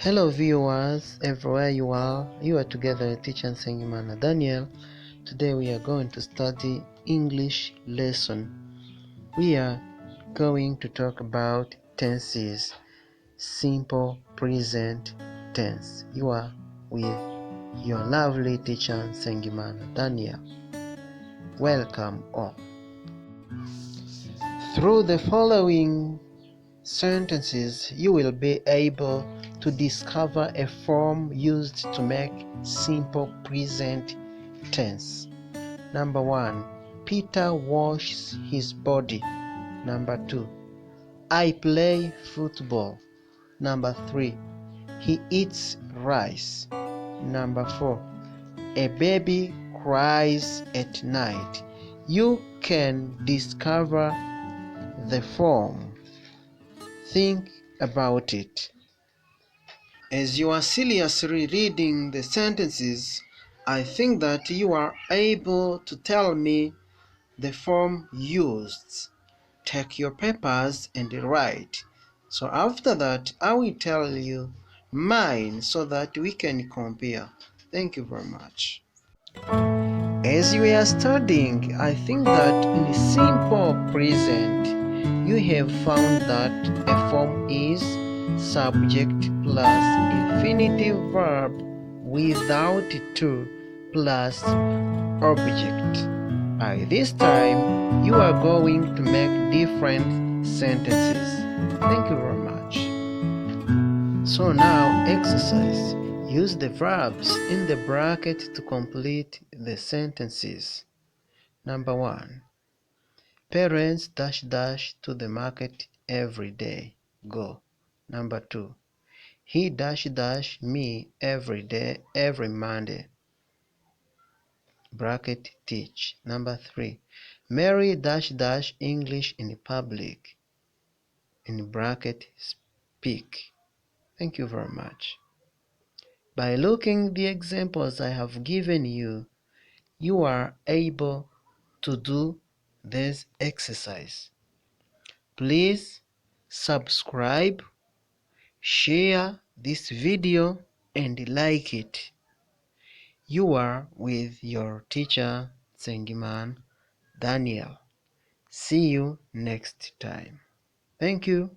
Hello viewers, everywhere you are together with teacher Nsengimana Daniel. Today we are going to study English lesson. We are going to talk about tenses, simple present tense. You are with your lovely teacher Nsengimana Daniel. Welcome all. Through the following sentences, you will be able to discover a form used to make simple present tense. Number 1. Peter washes his body. Number 2. I play football. Number 3. He eats rice. Number 4. A baby cries at night. You can discover the form. Think about it. As you are seriously reading the sentences, I think that you are able to tell me the form used. Take your papers and write. So after that, I will tell you mine so that we can compare. Thank you very much. As we are studying, I think that in simple present, you have found that a form is subject plus infinitive verb without to plus object. By this time, you are going to make different sentences. Thank you very much. So now, exercise. Use the verbs in the bracket to complete the sentences. Number 1. Parents dash to the market every day. Go. Number 2. He me every day, every Monday. Bracket teach. Number 3. Mary English in public. In bracket speak. Thank you very much. By looking the examples I have given you, you are able to do this exercise. Please subscribe, share this video and like it. You are with your teacher Nsengimana Daniel. See you next time. Thank you.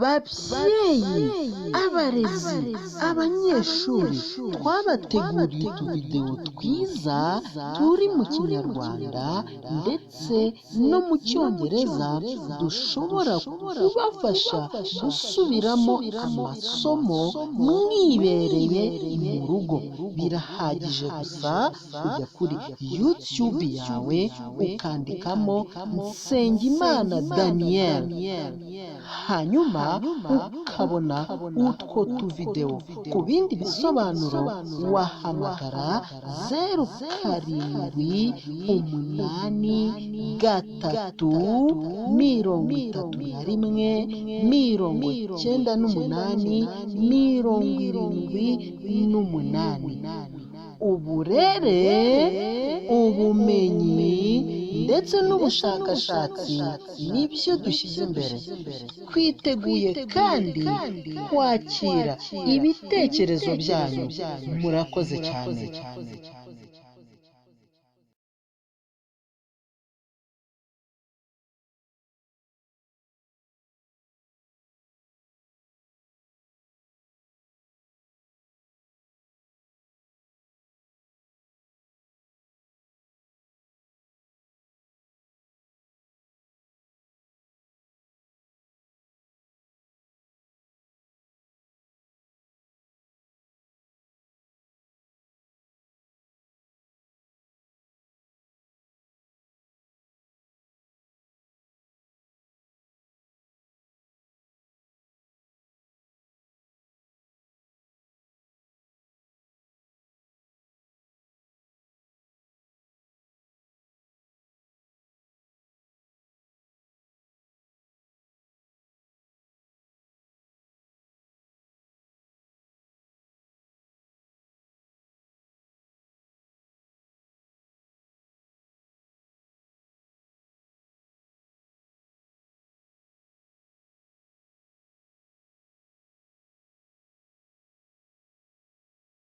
Babyeyi, abarezi, abanyeshuri, twabateguriye utuvidewo twiza turi mu Kinyarwanda ndetse no mu Cyongereza dushobora kubafasha gusubiramo amasomo mwibereye mu rugo. Birahagije gusa kujya kuri YouTube yawe ukandikamo Nsengimana Daniel, hanyuma ukabona utwo tuvidewo. Ku bindi bisobanuro wahamagara 0783387878. Uburere, ubumenyi ndetse n'ubushakashatsi nibyo dushyize imbere. Twiteguye kandi kwakira ibitekerezo byanyu. Murakoze cyane.